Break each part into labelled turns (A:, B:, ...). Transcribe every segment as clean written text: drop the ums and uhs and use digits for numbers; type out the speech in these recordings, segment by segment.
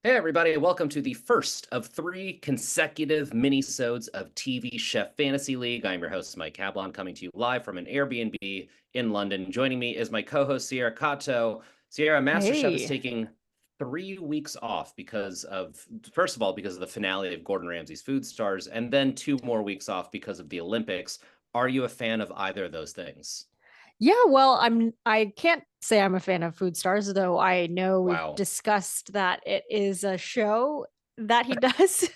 A: Hey everybody, welcome to the first of three consecutive mini-sodes of TV Chef Fantasy League. I'm your host, Mike Cablon, coming to you live from an Airbnb in London. Joining me is my co-host, Sierra Cato. Sierra, MasterChef is
B: Hey.
A: taking 3 weeks off because of, first of all, because of the finale of Gordon Ramsay's Food Stars, and then 2 more weeks off because of the Olympics. Are you a fan of either of those things?
B: Yeah, well, I can't say I'm a fan of Food Stars, though I know we've
A: Wow.
B: discussed that it is a show that he does.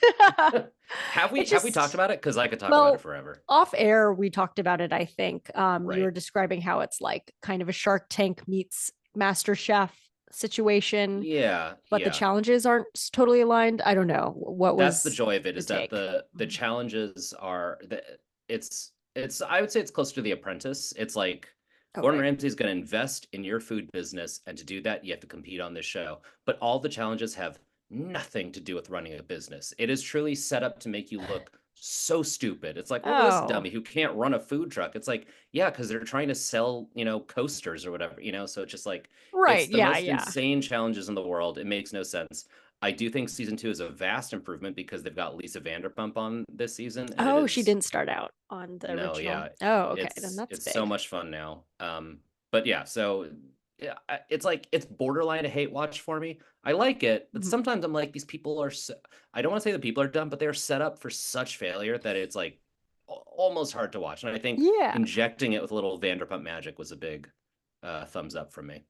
A: Have we
B: It
A: have we talked
B: just
A: about it? Because I could talk about it
B: well,
A: forever.
B: off air we talked about it, I think. You
A: Right.
B: were describing how it's like kind of a Shark Tank meets MasterChef situation,
A: Yeah,
B: but the
A: yeah.
B: challenges aren't totally aligned. I don't know. What
A: That's the
B: was
A: joy of it,
B: your
A: is that
B: take?
A: the challenges are that it's I would say it's close to The Apprentice. It's like Gordon
B: Okay.
A: Ramsay's going to invest in your food business, and to do that, you have to compete on this show. But all the challenges have nothing to do with running a business. It is truly set up to make you look so stupid. It's like, look at this
B: Oh,
A: dummy who can't run a food truck. It's like, yeah, because they're trying to sell, coasters or whatever, So it's just like it's
B: right.
A: the
B: Yeah,
A: most
B: yeah.
A: insane challenges in the world. It makes no sense. I do think season two is a vast improvement because they've got Lisa Vanderpump on this season, and it
B: Oh, she
A: is
B: didn't start out on the
A: no,
B: original.
A: yeah,
B: Oh, okay. Then
A: it's
B: that's
A: it's so
B: big.
A: much fun now. But yeah, so yeah, it's like it's borderline a hate watch for me. I like it, but
B: Mhm.
A: sometimes I'm like, these people are so, I don't want to say the people are dumb, but they're set up for such failure that it's like almost hard to watch. And I think
B: Yeah.
A: injecting it with a little Vanderpump magic was a big thumbs up from me.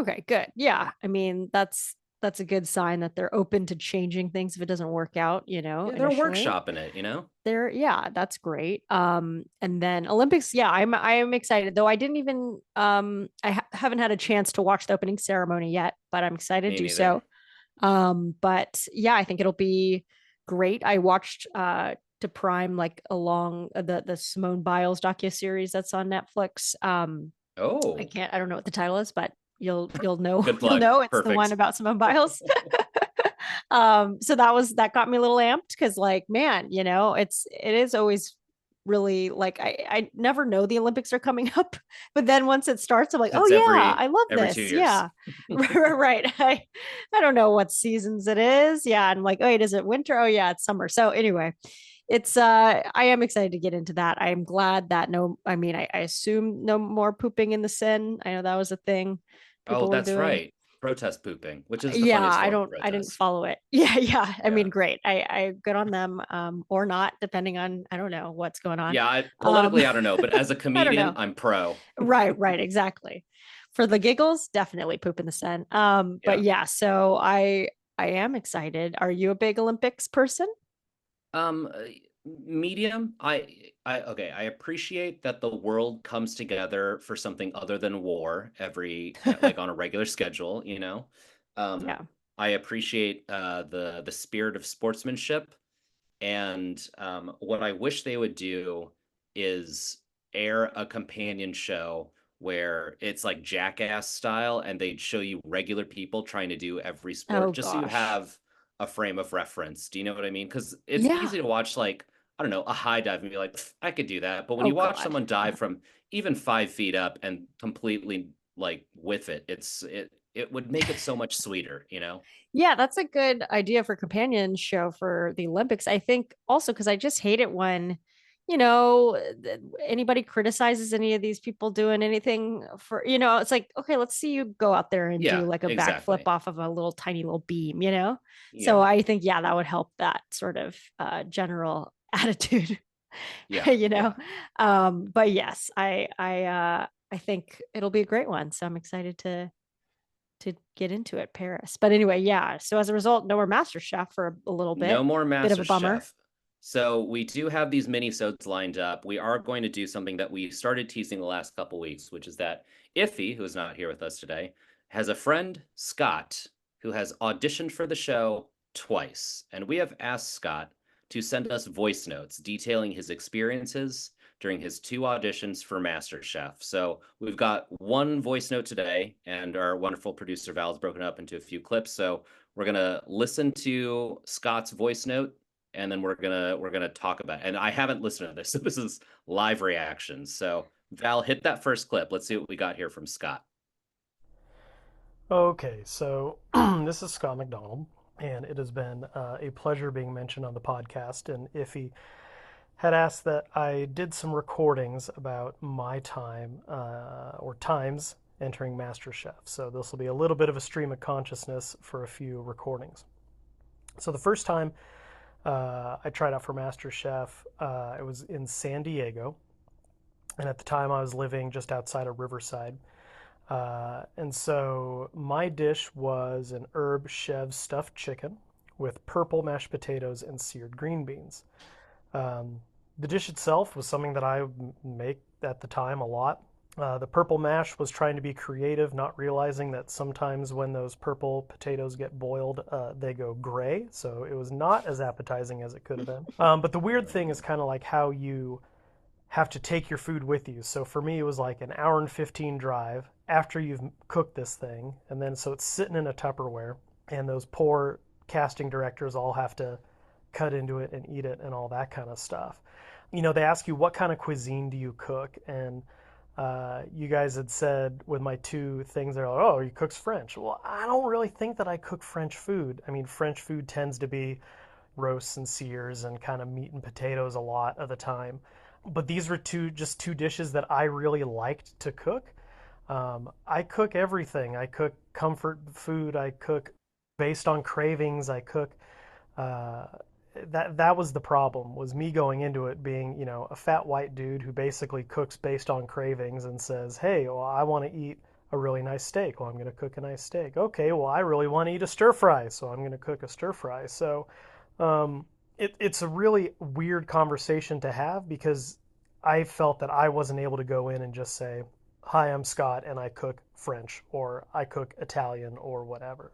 B: Okay, good. Yeah. I mean, that's a good sign that they're open to changing things if it doesn't work out,
A: Yeah, they're
B: initially.
A: workshopping it.
B: They're yeah, that's great. And then Olympics, yeah, I am excited though. I didn't even haven't had a chance to watch the opening ceremony yet, but I'm excited
A: Me
B: to do
A: neither.
B: so. But yeah, I think it'll be great. I watched to Prime like along the Simone Biles docuseries that's on Netflix.
A: Oh,
B: I don't know what the title is, but you'll know
A: good
B: you'll
A: luck.
B: know it's the one
A: Perfect.
B: about Simone Biles. So that got me a little amped because like, man, it is always really like I never know the Olympics are coming up, but then once it starts, I'm like, oh
A: It's
B: yeah,
A: every
B: I love
A: every two
B: this.
A: years.
B: Yeah. Right. I don't know what seasons it is. Yeah. I'm like, oh wait, is it winter? Oh yeah, it's summer. So anyway, it's I am excited to get into that. I am glad that no, I mean, I assume no more pooping in the sin. I know that was a thing
A: Oh,
B: people were
A: that's
B: doing.
A: right. Protest pooping, which is the
B: Yeah,
A: funniest form of
B: I didn't
A: protest.
B: follow it. Yeah, yeah. I
A: Yeah.
B: mean, great. I good on them, or not, depending on I don't know what's going on.
A: Yeah,
B: Um,
A: politically, I don't know, but as a
B: I don't
A: comedian,
B: know.
A: I'm pro.
B: Right, right, exactly. For the giggles, definitely poop in the sun. But
A: Yeah.
B: yeah, so I am excited. Are you a big Olympics person?
A: Um, uh, Medium. Okay, I appreciate that the world comes together for something other than war like on a regular schedule. Um,
B: Yeah.
A: I appreciate the spirit of sportsmanship. And what I wish they would do is air a companion show where it's like Jackass style, and they'd show you regular people trying to do every sport,
B: Oh
A: just so you
B: gosh.
A: have a frame of reference. Do you know what I mean? Because it's
B: Yeah.
A: easy to watch, like, I don't know, a high dive and be like, "Pff, I could do that." But when
B: Oh
A: you watch
B: God.
A: someone dive from even 5 feet up and completely like with it would make it so much sweeter.
B: Yeah, that's a good idea for companion show for the Olympics. I think also because I just hate it when, anybody criticizes any of these people doing anything it's like, okay, let's see you go out there and do
A: Yeah,
B: like a backflip
A: exactly.
B: off of a little tiny little beam. So
A: Yeah,
B: I think, yeah, that would help that sort of general attitude,
A: yeah,
B: you know.
A: yeah.
B: But yes, I think it'll be a great one. So I'm excited to get into it, Paris. But anyway, yeah. So as a result, no more Master Chef for a little
A: No
B: bit.
A: more
B: Bit of a bummer.
A: MasterChef. So we do have these mini-sodes lined up. We are going to do something that we started teasing the last couple weeks, which is that Iffy, who is not here with us today, has a friend, Scott, who has auditioned for the show twice. And we have asked Scott to send us voice notes detailing his experiences during his two auditions for MasterChef. So we've got one voice note today, and our wonderful producer Val has broken up into a few clips. So we're gonna listen to Scott's voice note, and then we're gonna talk about it. And I haven't listened to this, so this is live reactions. So Val, hit that first clip. Let's see what we got here from Scott.
C: Okay, so this is Scott McDonald, and it has been a pleasure being mentioned on the podcast. And Iffy had asked that I did some recordings about my time or times entering MasterChef. So this will be a little bit of a stream of consciousness for a few recordings. So the first time I tried out for MasterChef, it was in San Diego. And at the time, I was living just outside of Riverside. And so my dish was an herb chev stuffed chicken with purple mashed potatoes and seared green beans. Um, the dish itself was something that I make at the time a lot. The purple mash was trying to be creative, not realizing that sometimes when those purple potatoes get boiled, they go gray. So it was not as appetizing as it could have been. But the weird thing is kind of like how you have to take your food with you. So for me, it was like an hour and 15 drive after you've cooked this thing. And then so it's sitting in a Tupperware, and those poor casting directors all have to cut into it and eat it and all that kind of stuff. You know, they ask you, what kind of cuisine do you cook? And you guys had said with my two things, they're like, oh, he cooks French. Well, I don't really think that I cook French food. I mean, French food tends to be roasts and sears and kind of meat and potatoes a lot of the time. But these were just two dishes that I really liked to cook. I cook everything. I cook comfort food. I cook based on cravings. I cook. Uh, that was the problem. Was me going into it being, you know, a fat white dude who basically cooks based on cravings and says, "Hey, well, I want to eat a really nice steak. Well, I'm going to cook a nice steak. Okay, well, I really want to eat a stir fry, so I'm going to cook a stir fry." So um, it's a really weird conversation to have because I felt that I wasn't able to go in and just say, "Hi, I'm Scott and I cook French," or "I cook Italian," or whatever.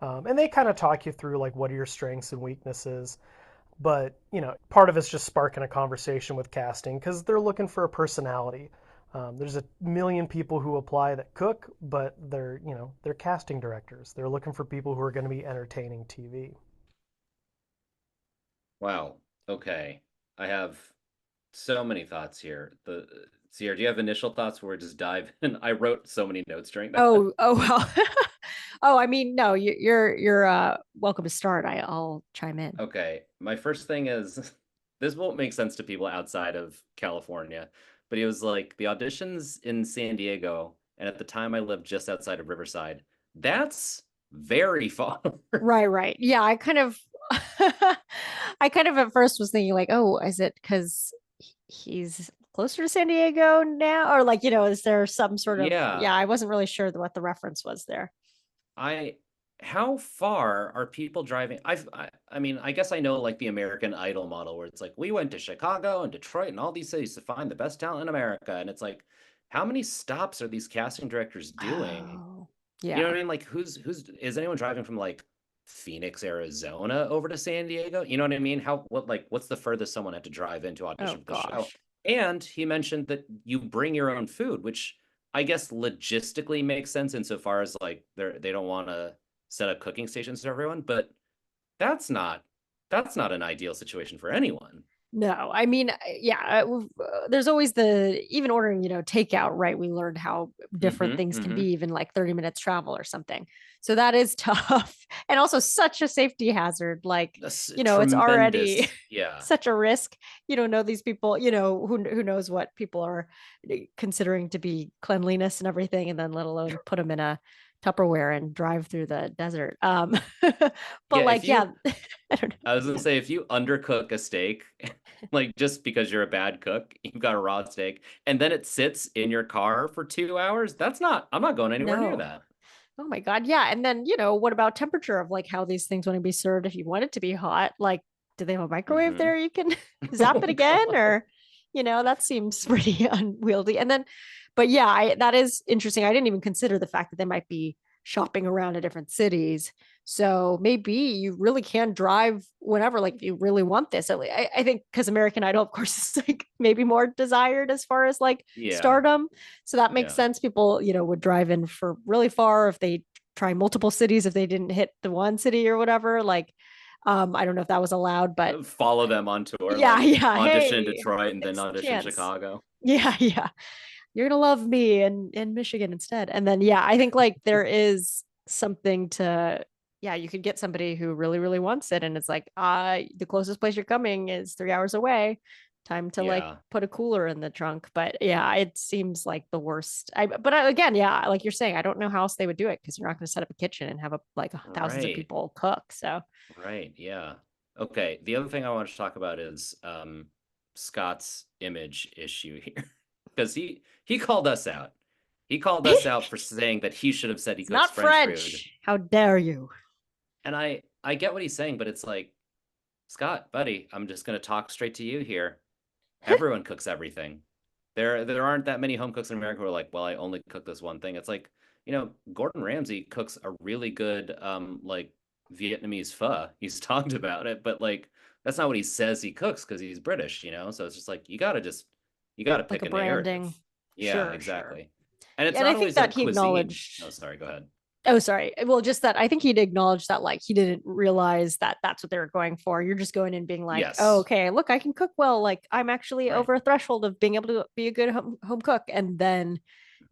C: And they kind of talk you through like what are your strengths and weaknesses. But, you know, part of it's just sparking a conversation with casting because they're looking for a personality. There's a million people who apply that cook, but they're casting directors. They're looking for people who are going to be entertaining TV.
A: Wow. Okay. I have so many thoughts here. The Sierra, do you have initial thoughts where we just dive in? I wrote so many notes during that.
B: Oh well. Oh, I mean, no, you're welcome to start. I'll chime in.
A: Okay. My first thing is this won't make sense to people outside of California, but he was like the auditions in San Diego, and at the time I lived just outside of Riverside. That's very far.
B: Right, right. Yeah, I kind of I kind of at first was thinking like, oh, is it because he's closer to San Diego now? Or like, is there some sort of,
A: Yeah.
B: yeah, I wasn't really sure what the reference was there.
A: I how far are people driving? I mean, I guess I know like the American Idol model where it's like we went to Chicago and Detroit and all these cities to find the best talent in America. And it's like, how many stops are these casting directors doing?
B: Oh,
A: You know what
B: yeah.
A: I mean? Like who's is anyone driving from like Phoenix, Arizona over to San Diego? You know what I mean? What's the furthest someone had to drive in to
B: Oh
A: audition for the show?
B: gosh.
A: And he mentioned that you bring your own food, which I guess logistically makes sense insofar as like they don't want to set up cooking stations for everyone, but that's not that's not an ideal situation for anyone.
B: No, I mean, yeah, there's always the even ordering, takeout, right? We learned how different
A: Mm-hmm.
B: things can
A: Mm-hmm.
B: be, even like 30 minutes travel or something. So that is tough. And also such a safety hazard. Like,
A: That's
B: it's already
A: tremendous. Yeah.
B: such a risk. You don't know these people, who knows what people are considering to be cleanliness and everything, and then let alone put them in a Tupperware and drive through the desert. But
A: Yeah, if
B: like, yeah,
A: you
B: I don't
A: I was gonna say if you undercook a steak, like just because you're a bad cook, you've got a raw steak, and then it sits in your car for 2 hours. I'm not going anywhere near
B: know.
A: that.
B: Oh my God. Yeah. And then, what about temperature of like how these things want to be served if you want it to be hot? Like, do they have a microwave
A: Mm-hmm.
B: there you can zap it
A: Oh
B: again?
A: God.
B: Or, that seems pretty unwieldy. And then, but yeah, that is interesting. I didn't even consider the fact that they might be shopping around to different cities. So maybe you really can drive whenever, like if you really want this. I think because American Idol, of course, is like maybe more desired as far as like
A: Yeah.
B: stardom. So that makes
A: Yeah.
B: sense. People, would drive in for really far if they try multiple cities if they didn't hit the one city or whatever. Like, I don't know if that was allowed, but
A: Follow them on tour,
B: yeah,
A: like
B: yeah.
A: audition in
B: Hey,
A: Detroit and then
B: next
A: audition
B: chance.
A: Chicago.
B: Yeah, yeah. You're gonna love me in Michigan instead. And then yeah, I think like there is something to yeah, you could get somebody who really, really wants it. And it's like, the closest place you're coming is 3 hours away. Time to like
A: Yeah.
B: put a cooler in the trunk. But yeah, it seems like the worst. Again, yeah, like you're saying, I don't know how else they would do it because you're not going to set up a kitchen and have like thousands of
A: Right.
B: people cook. So
A: Right. Yeah. Okay. The other thing I want to talk about is Scott's image issue here. Because he called us out. He called us out for saying that he should have said he
B: it's
A: cooks
B: not
A: French food.
B: French. How dare you?
A: And I get what he's saying, but it's like, Scott, buddy, I'm just gonna talk straight to you here. Everyone cooks everything. There aren't that many home cooks in America who are like, well, I only cook this one thing. It's like, Gordon Ramsay cooks a really good like Vietnamese pho. He's talked about it, but like that's not what he says he cooks because he's British. So it's just like you gotta
B: Like
A: pick
B: a
A: a narrative.
B: branding.
A: Yeah,
B: Sure, sure.
A: exactly. And it's
B: Yeah, and I
A: not
B: think
A: always a
B: that he
A: cuisine.
B: acknowledged.
A: Oh, sorry, go ahead.
B: Oh, sorry. Well, just that I think he'd acknowledged that like he didn't realize that that's what they were going for. You're just going in being like, oh,
A: Yes.
B: okay, look, I can cook well. Like I'm actually
A: Right.
B: over a threshold of being able to be a good home cook. And then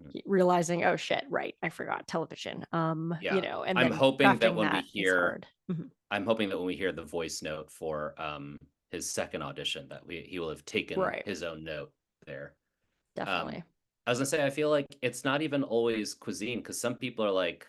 A: Mhm.
B: realizing, oh shit, right, I forgot television.
A: Yeah.
B: And
A: I'm
B: then
A: hoping that
B: crafting
A: when we
B: that is
A: hear
B: hard. Mhm.
A: I'm hoping that when we hear the voice note for his second audition, that he will have taken
B: Right.
A: his own note there. Um,
B: Definitely.
A: I was gonna say I feel like it's not even always cuisine because some people are like,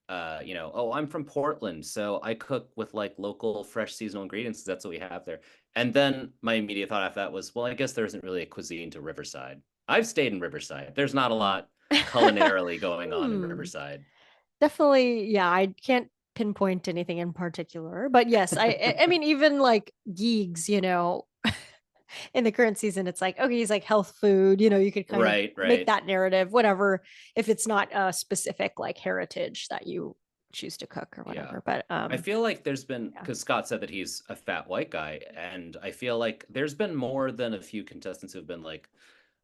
A: oh, I'm from Portland, so I cook with like local fresh seasonal ingredients 'cause that's what we have there. And then my immediate thought after that was, well, I guess there isn't really a cuisine to Riverside. I've stayed in Riverside. There's not a lot culinarily going on in
B: Hmm.
A: Riverside.
B: Definitely, yeah, I can't pinpoint anything in particular, but yes, I mean even like gigs, in the current season, it's like, okay, he's like health food, you could kind of
A: Right,
B: make
A: right.
B: that narrative, whatever, if it's not a specific like heritage that you choose to cook or
A: Yeah.
B: whatever. But
A: I feel like there's been,
B: yeah.
A: because Scott said that he's a fat white guy, and I feel like there's been more than a few contestants who've been like,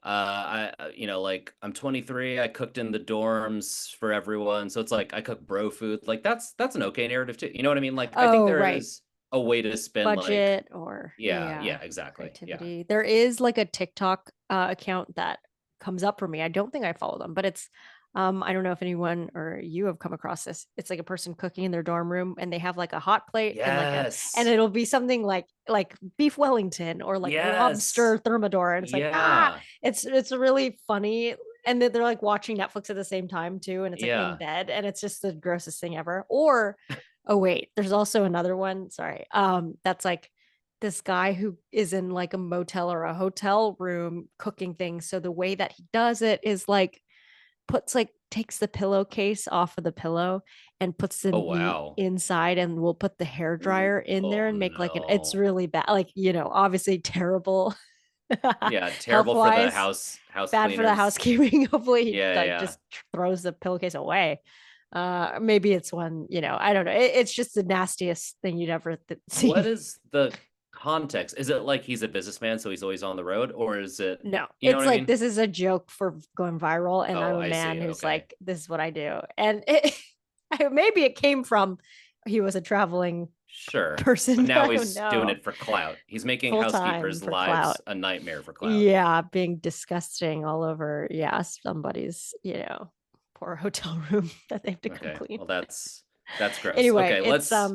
A: like I'm 23, I cooked in the dorms for everyone, so it's like I cook bro food. Like that's an okay narrative too. You know what I mean? Like I think
B: Oh,
A: there
B: right.
A: is a way to spin like,
B: Budget or
A: yeah,
B: yeah,
A: yeah, exactly, yeah.
B: creativity. There is like a TikTok account that comes up for me. I don't think I follow them, but it's I don't know if anyone or you have come across this. It's like a person cooking in their dorm room and they have like a hot plate and and
A: Yes,
B: it'll be something like beef Wellington or like
A: yes,
B: lobster thermidor. And it's like,
A: yeah,
B: it's really funny. And then they're like watching Netflix at the same time too. And it's like in
A: yeah.
B: bed and it's just the grossest thing ever. Or oh wait, there's also another one. Sorry. That's like this guy who is in like a motel or a hotel room cooking things. So the way that he does it is like takes the pillowcase off of the pillow and puts the
A: Oh
B: meat
A: wow.
B: inside and we'll put the hair
A: Ooh,
B: dryer in there
A: oh
B: and make like it's
A: no.
B: really bad. Like, obviously terrible
A: Yeah,
B: health
A: terrible for the
B: wise,
A: house
B: bad for the
A: cleaners.
B: housekeeping. Hopefully he
A: Yeah,
B: like
A: yeah.
B: just throws the pillowcase away. Maybe it's one, I don't know. It's just the nastiest thing you'd ever
A: What
B: see.
A: is the context? Is it like he's a businessman, so he's always on the road, or is it,
B: No,
A: you know
B: it's
A: what I
B: like
A: mean?
B: this is a joke for going viral, and
A: Oh,
B: I'm a
A: I
B: man
A: see.
B: who's
A: Okay.
B: like, this is what I do, and maybe it came from he was a traveling
A: Sure. But
B: person.
A: now
B: I don't
A: he's doing
B: know,
A: it for clout. He's making
B: full time
A: housekeepers'
B: for clout.
A: lives a nightmare for clout.
B: Yeah, being disgusting all over. Yeah, somebody's poor hotel room that they have to come
A: Okay.
B: clean.
A: Well, that's gross.
B: Anyway,
A: Okay,
B: it's
A: let's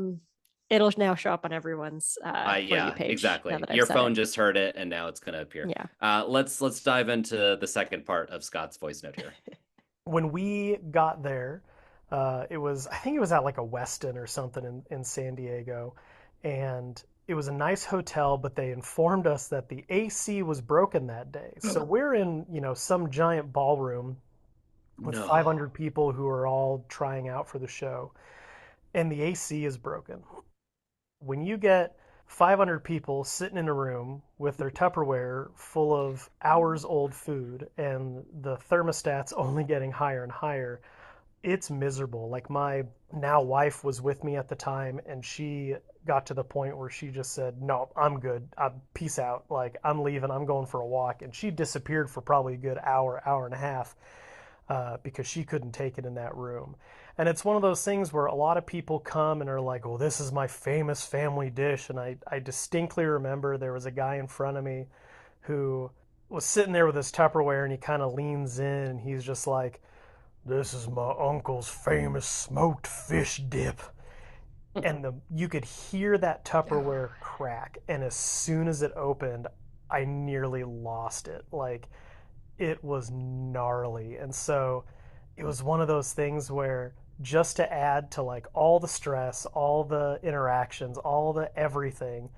B: it'll now show up on everyone's For You
A: yeah,
B: page now
A: exactly.
B: that I've
A: Your
B: said it.
A: phone just heard it and now it's gonna appear.
B: Yeah.
A: Let's dive into the second part of Scott's voice note here.
C: When we got there, I think it was at like a Westin or something in San Diego, and it was a nice hotel, but they informed us that the AC was broken that day. So we're in, some giant ballroom with
A: No.
C: 500 people who are all trying out for the show, and the AC is broken. When you get 500 people sitting in a room with their Tupperware full of hours old food and the thermostat's only getting higher and higher, it's miserable. Like my now wife was with me at the time and she got to the point where she just said, "No, I'm good. Peace out. Like I'm leaving. I'm going for a walk." And she disappeared for probably a good hour, hour and a half because she couldn't take it in that room. And it's one of those things where a lot of people come and are like, "Well, this is my famous family dish." And I distinctly remember there was a guy in front of me who was sitting there with his Tupperware and he kind of leans in and he's just like, "This is my uncle's famous smoked fish dip." and the you could hear that Tupperware crack, and as soon as it opened, I nearly lost it. Like it was gnarly. And so it was one of those things where just to add to like all the stress, all the interactions, all the everything,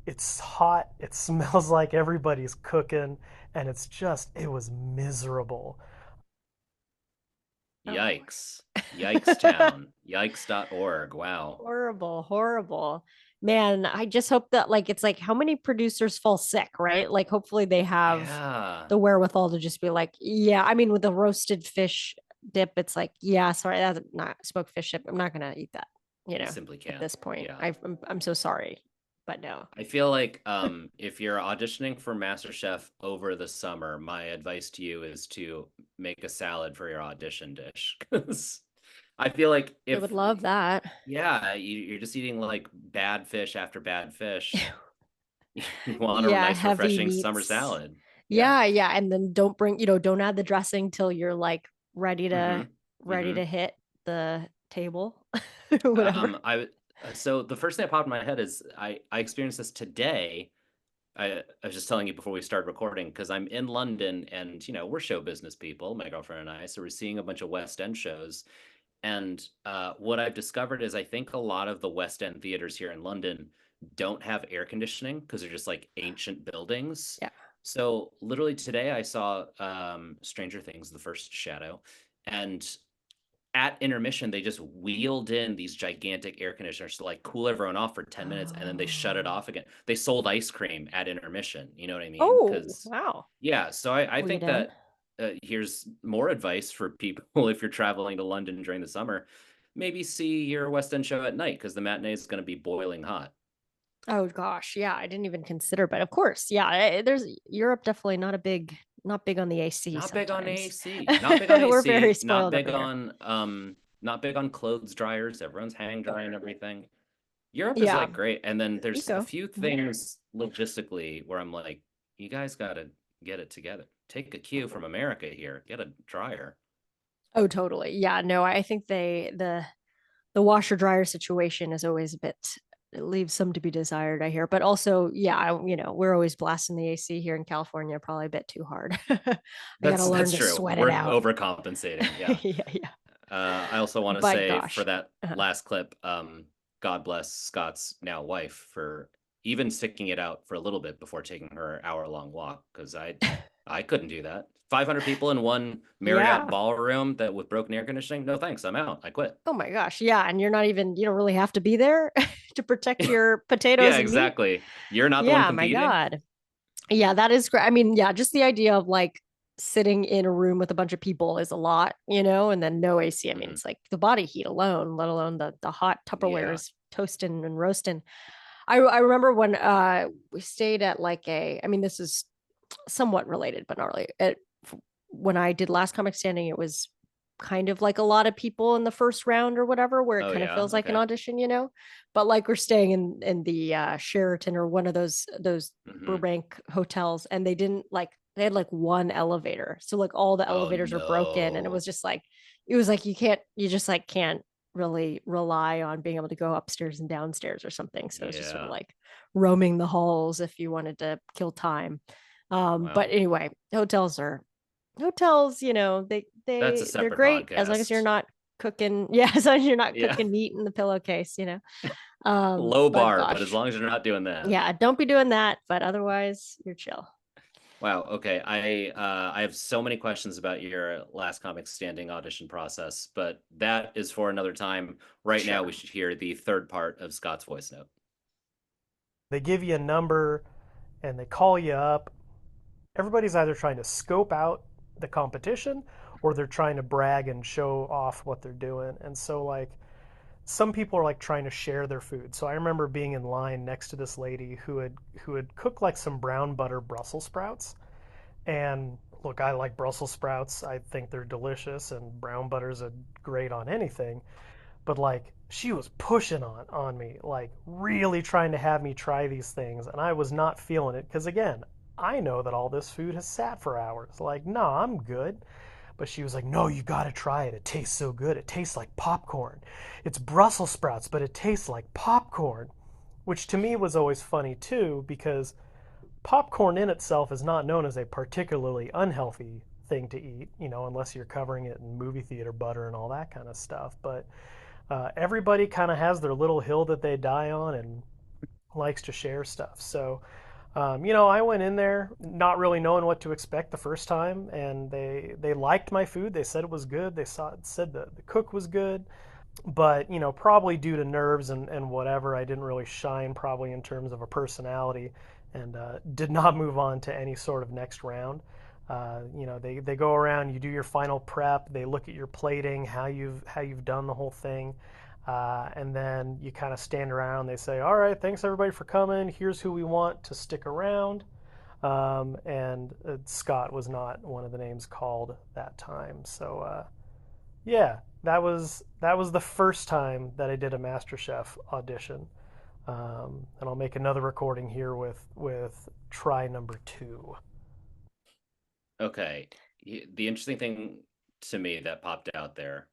C: it's hot, it smells like everybody's cooking, and it was miserable.
B: Oh.
A: Yikes. Yikes town. Yikes.org. Wow.
B: Horrible, horrible. Man, I just hope that like it's like how many producers fall sick, right? Like hopefully they have
A: Yeah.
B: the wherewithal to just be like, yeah, I mean with the roasted fish dip, it's like, yeah, sorry, that's not smoked fish dip. I'm not gonna eat that,
A: You simply
B: at
A: can't.
B: this point.
A: Yeah.
B: I'm so sorry, but no.
A: I feel like if you're auditioning for MasterChef over the summer, my advice to you is to make a salad for your audition dish. Because I feel like
B: I
A: if,
B: would love that.
A: yeah, you're just eating like bad fish after bad fish. You want a
B: Yeah,
A: nice,
B: heavy
A: refreshing summer
B: meats.
A: salad. Yeah.
B: Yeah, yeah. And then don't bring, don't add the dressing till you're like ready to
A: Mm-hmm. Mm-hmm.
B: hit the table or whatever.
A: I so the first thing that popped in my head is I experienced this today. I was just telling you before we started recording because I'm in London and we're show business people, my girlfriend and I, so we're seeing a bunch of West End shows. And what I've discovered is I think a lot of the West End theaters here in London don't have air conditioning because they're just like ancient buildings.
B: Yeah.
A: So literally today I saw Stranger Things, the first shadow, and at intermission they just wheeled in these gigantic air conditioners to like cool everyone off for 10 minutes and then they shut it
B: Oh.
A: off again. They sold ice cream at intermission, you know what I mean?
B: Oh,
A: Because
B: wow.
A: yeah, so I
B: Wheeled
A: think
B: in.
A: that here's more advice for people if you're traveling to London during the summer. Maybe see your West End show at night because the matinee is going to be boiling hot.
B: Oh gosh, yeah, I didn't even consider, but of course, yeah, there's Europe definitely not big on the AC
A: Not big on
B: sometimes.
A: AC. Not big on
B: We're very
A: AC. Not
B: spoiled over
A: big
B: here.
A: on not big on clothes dryers. Everyone's hang drying everything. Europe is
B: Yeah,
A: like great. And then there's a
B: eco.
A: few
B: Mhm.
A: things logistically where I'm like, you guys gotta get it together. Take a cue from America here. Get a dryer.
B: Oh, totally. Yeah, no, I think the washer dryer situation is always a bit it leaves some to be desired, I hear. But also, yeah, we're always blasting the AC here in California, probably a bit too hard. I gotta learn
A: That's
B: to
A: true.
B: sweat it
A: We're
B: out.
A: overcompensating. Yeah.
B: Yeah, yeah.
A: I also want to
B: But
A: say for
B: gosh.
A: that
B: Uh-huh.
A: last clip, God bless Scott's now wife for even sticking it out for a little bit before taking her hour-long walk because I couldn't do that. 500 people in one Marriott
B: Yeah.
A: ballroom that with broken air conditioning. No thanks. I'm out. I quit.
B: Oh my gosh. Yeah. And you don't really have to be there to protect your
A: Yeah,
B: potatoes and meat.
A: exactly. You're not the one
B: Yeah, my
A: competing.
B: God. Yeah, that is great. I mean, yeah, just the idea of like sitting in a room with a bunch of people is a lot, and then no AC. I mean,
A: Mhm.
B: it's like the body heat alone, let alone the hot Tupperware
A: Yeah.
B: is toasting and roasting. I remember when we stayed at like I mean, this is somewhat related, but not really. When I did Last Comic Standing, it was kind of like a lot of people in the first round or whatever, where it
A: Oh
B: kind of
A: yeah.
B: feels like an
A: Okay.
B: audition. But like we're staying in the Sheraton or one of those
A: Hmm.
B: Burbank hotels, and they had like one elevator, so like all the
A: Oh
B: elevators were broken, and
A: no.
B: it was like you just like can't really rely on being able to go upstairs and downstairs or something. So it's just sort of
A: Yeah.
B: like roaming the halls if you wanted to kill time. But
A: Wow.
B: anyway, hotels,
A: That's a
B: they're
A: separate
B: great as long as you're
A: podcast.
B: not cooking. Yeah, as long as you're not
A: Yeah.
B: cooking meat in the pillowcase.
A: Low
B: But
A: bar, but as
B: gosh,
A: long as you're not doing that.
B: yeah, don't be doing that. But otherwise, you're chill.
A: Wow. Okay. I have so many questions about your last comic standing audition process, but that is for another time. Right now, we
B: Sure.
A: should hear the third part of Scott's voice note.
C: They give you a number and they call you up. Everybody's either trying to scope out the competition or they're trying to brag and show off what they're doing. And so, like, some people are like trying to share their food. So I remember being in line next to this lady who had cooked like some brown butter Brussels sprouts. And look, I like Brussels sprouts. I think they're delicious, and brown butter's a great on anything. But like, she was pushing on me, like really trying to have me try these things, and I was not feeling it because again, I know that all this food has sat for hours. Like, no, I'm good. But she was like, no, you got to try it. It tastes so good. It tastes like popcorn. It's Brussels sprouts, but it tastes like popcorn, which to me was always funny too, because popcorn in itself is not known as a particularly unhealthy thing to eat, unless you're covering it in movie theater butter and all that kind of stuff. But everybody kind of has their little hill that they die on and likes to share stuff. So, I went in there not really knowing what to expect the first time, and they liked my food. They said it was good. Said the cook was good, but probably due to nerves and whatever, I didn't really shine probably in terms of a personality, and did not move on to any sort of next round. They go around, you do your final prep, they look at your plating, how you've done the whole thing, and then you kind of stand around. They say, all right, thanks everybody for coming. Here's who we want to stick around. And Scott was not one of the names called that time. So yeah, that was the first time that I did a MasterChef audition. And I'll make another recording here with try number 2.
A: Okay. The interesting thing to me that popped out there,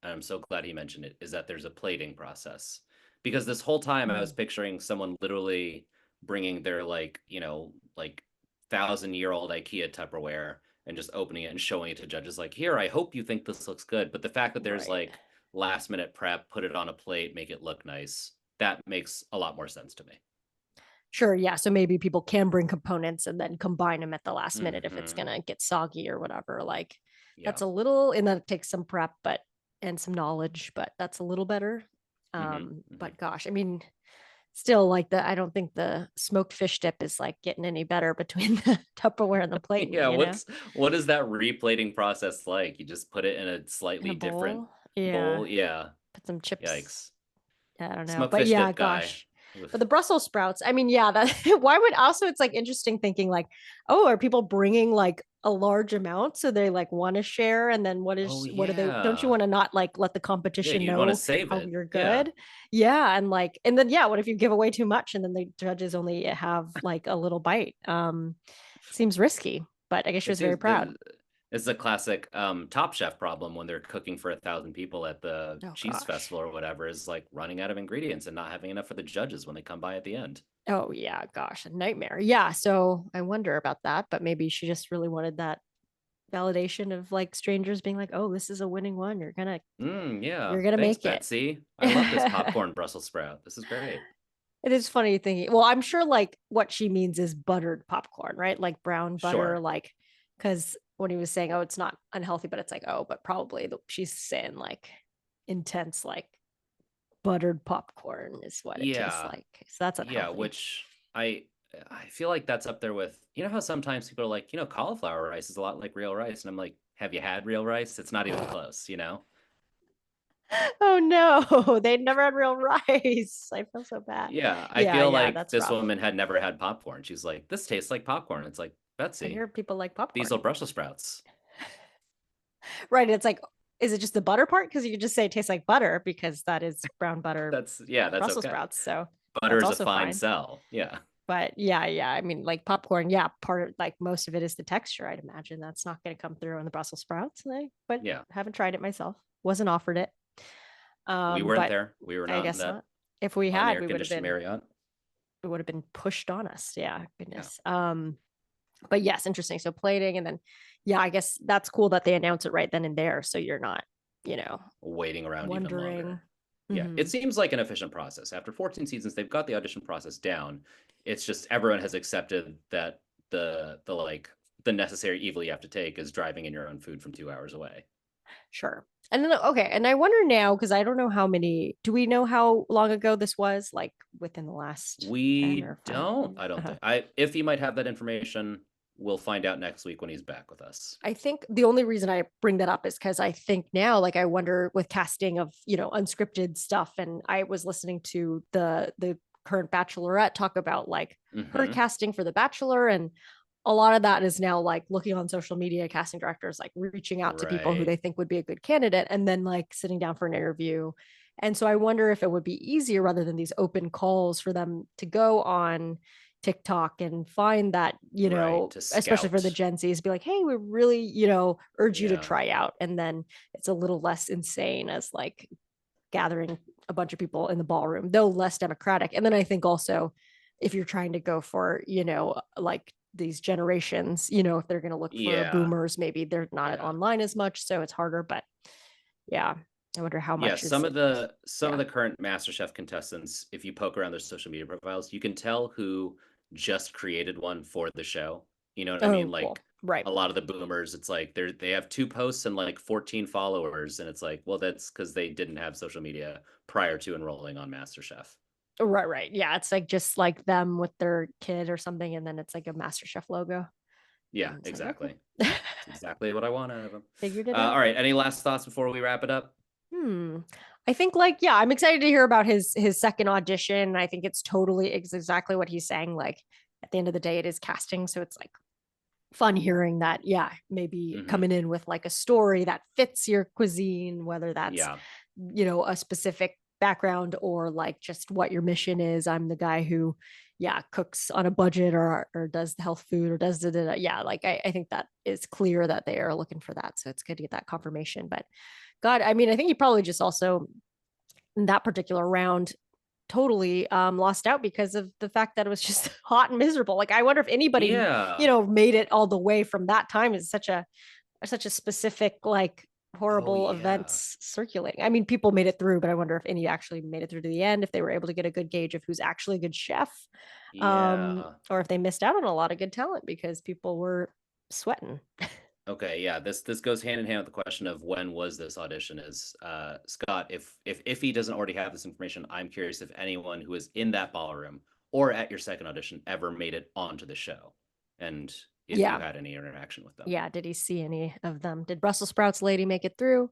A: and I'm so glad he mentioned it, is that there's a plating process. Because this whole time I was picturing someone literally bringing their like 1,000-year-old IKEA Tupperware and just opening it and showing it to judges like, here, I hope you think this looks good. But the fact that there's
B: Right.
A: like last minute prep, put it on a plate, make it look nice, that makes a lot more sense to me.
B: Sure. Yeah. So maybe people can bring components and then combine them at the last minute if it's
A: Hmm.
B: gonna get soggy or whatever. Like
A: Yeah.
B: that's a little, and then it takes some prep, but and some knowledge, but that's a little better.
A: Hmm.
B: But gosh, I mean, still like I don't think the smoked fish dip is like getting any better between the Tupperware and the plating,
A: Yeah, what is that replating process like? You just put it in a
B: in
A: slightly
B: a
A: different
B: bowl. Yeah.
A: bowl? Yeah.
B: Put some chips.
A: Yikes.
B: I don't know.
A: Smoked
B: But
A: fish
B: yeah,
A: dip guy.
B: gosh. But the
A: Oof.
B: Brussels sprouts, I mean, yeah, that why would also it's like interesting thinking like, oh, are people bringing like a large amount so they like want to share and then
A: Oh
B: what do they don't you
A: yeah.
B: want to not like let the
A: Yeah,
B: competition
A: you'd want to
B: know
A: save
B: how
A: it.
B: you're
A: Yeah.
B: good? Yeah, and then yeah, what if you give away too much and then the judges only have like a little bite? Seems risky, but I guess she
A: It
B: was very
A: seems
B: proud.
A: it's a classic Top Chef problem when they're cooking for 1,000 people at the
B: Oh
A: cheese
B: gosh.
A: festival or whatever, is like running out of ingredients and not having enough for the judges when they come by at the end.
B: Oh yeah, gosh, a nightmare. Yeah, so I wonder about that, but maybe she just really wanted that validation of like strangers being like, "Oh, this is a winning one.
A: Yeah.
B: You're gonna
A: Thanks,
B: make it."
A: Betsy. I love this popcorn Brussels sprout. This is great.
B: It is funny thinking. Well, I'm sure like what she means is buttered popcorn, right? Like brown butter,
A: Sure.
B: like because when he was saying, "Oh, it's not unhealthy," but it's like, "Oh, but probably she's saying like intense, like buttered popcorn is what it tastes
A: Yeah.
B: like." So that's
A: Yeah,
B: unhealthy.
A: which I feel like that's up there with, how sometimes people are like, cauliflower rice is a lot like real rice, and I'm like, have you had real rice? It's not even close.
B: Oh no, they'd never had real rice. I feel so bad.
A: Yeah, I
B: Yeah,
A: feel
B: yeah,
A: like
B: that's
A: this
B: rough.
A: woman had never had popcorn. She's like, this tastes like popcorn. It's like,
B: I
A: Betsy,
B: hear people like
A: these
B: popcorn.
A: are Brussels sprouts.
B: Right. It's like, is it just the butter part? Because you could just say it tastes like butter because that is brown butter
A: That's
B: Brussels
A: okay.
B: sprouts. So
A: Butter
B: that's
A: is a
B: also
A: fine
B: fine.
A: sell. Yeah.
B: But yeah, yeah. I mean, like popcorn, yeah, part of like most of it is the texture, I'd imagine. That's not going to come through on the Brussels sprouts. But
A: Yeah.
B: haven't tried it myself. Wasn't offered it.
A: We weren't
B: But
A: there. We were
B: I
A: not in
B: guess
A: that
B: not. If we
A: on
B: had,
A: air conditioned Marriott.
B: it would have been pushed on us. Yeah,
A: Yeah.
B: goodness. But yes, interesting. So plating and then yeah, I guess that's cool that they announce it right then and there. So you're not, you know,
A: Waiting around even
B: wondering.
A: longer. Yeah, it
B: Mhm.
A: seems like an efficient process. After 14 seasons, they've got the audition process down. It's just everyone has accepted that the necessary evil you have to take is driving in your own food from 2 hours away.
B: Sure. And then okay, and I wonder now because I don't know how many. Do we know how long ago this was? Like within the last 10
A: We
B: or 5
A: don't,
B: years?
A: I don't think. If he might have that information, we'll find out next week when he's back with us.
B: I think the only reason I bring that up is because I think now, like, I wonder with casting of unscripted stuff, and I was listening to the current Bachelorette talk about like her
A: Hmm.
B: casting for The Bachelor, and a lot of that is now like looking on social media, casting directors like reaching out to people who
A: Right.
B: they think would be a good candidate, and then like sitting down for an interview. And so I wonder if it would be easier rather than these open calls for them to go on TikTok and find that, you
A: Right,
B: know,
A: to
B: especially for the
A: scout.
B: Gen Zs, be like, hey, we really, you know, urge you to
A: Yeah.
B: try out. And then it's a little less insane as like gathering a bunch of people in the ballroom, though less democratic. And then I think also if you're trying to go for, you know, like these generations, you know, if they're going to look for
A: Yeah.
B: boomers, maybe they're not
A: Yeah.
B: online as much, so it's harder. But yeah, I wonder how
A: Yeah,
B: much is
A: some of
B: yeah.
A: the current MasterChef contestants, if you poke around their social media profiles, you can tell who just created one for the show. You know what I mean?
B: Oh, cool.
A: Like
B: Right.
A: a lot of the boomers, it's like they have 2 posts and like 14 followers, and it's like, well, that's because they didn't have social media prior to enrolling on MasterChef.
B: Right, right. Yeah, it's like just like them with their kid or something, and then it's like a MasterChef logo.
A: Yeah,
B: And it's like,
A: exactly.
B: okay.
A: It's exactly what I want out of them.
B: Figured it out.
A: All right, any last thoughts before we wrap it up?
B: I think like, yeah, I'm excited to hear about his second audition. I think it's totally exactly what he's saying. Like at the end of the day, it is casting. So it's like fun hearing that, yeah, maybe
A: Hmm.
B: coming in with like a story that fits your cuisine, whether that's,
A: Yeah.
B: you know, a specific background or like just what your mission is. I'm the guy who, yeah, cooks on a budget or does the health food or does the, yeah, like I think that is clear that they are looking for that. So it's good to get that confirmation. But God, I mean, I think he probably just also in that particular round totally lost out because of the fact that it was just hot and miserable. Like I wonder if anybody, you
A: Yeah.
B: know, made it all the way from that time. Is such a specific like
A: Oh
B: horrible
A: yeah.
B: events circulating. I mean, people made it through, but I wonder if any actually made it through to the end, if they were able to get a good gauge of who's actually a good chef,
A: Yeah.
B: or if they missed out on a lot of good talent because people were sweating.
A: Okay, yeah, this goes hand in hand with the question of when was this audition is Scott, if he doesn't already have this information, I'm curious if anyone who was in that ballroom or at your second audition ever made it onto the show and if you
B: Yeah.
A: had any interaction with them.
B: Yeah. Did he see any of them? Did Brussels sprouts lady make it through?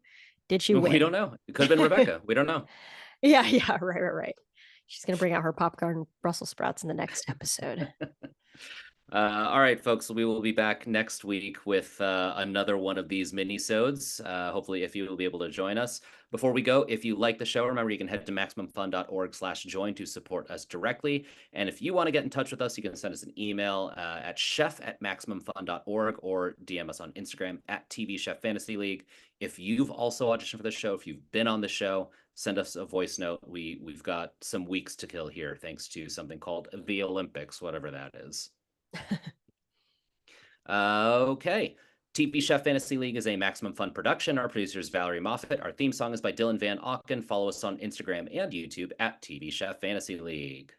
B: Did she
A: We
B: win?
A: don't know. It could have been Rebecca. We don't know.
B: Yeah, yeah, right, right, right. She's gonna bring out her popcorn Brussels sprouts in the next episode.
A: All right, folks, we will be back next week with another one of these mini-sodes. Hopefully, if you will be able to join us. Before we go, if you like the show, remember you can head to MaximumFun.org/join to support us directly. And if you want to get in touch with us, you can send us an email at chef@MaximumFun.org or DM us on Instagram at TV Chef Fantasy League. If you've also auditioned for the show, if you've been on the show, send us a voice note. We've got some weeks to kill here, thanks to something called the Olympics, whatever that is. Okay. TP Chef Fantasy League is a Maximum Fun production. Our producer is Valerie Moffat. Our theme song is by Dylan Van Auken. Follow us on Instagram and YouTube at TV Chef Fantasy League.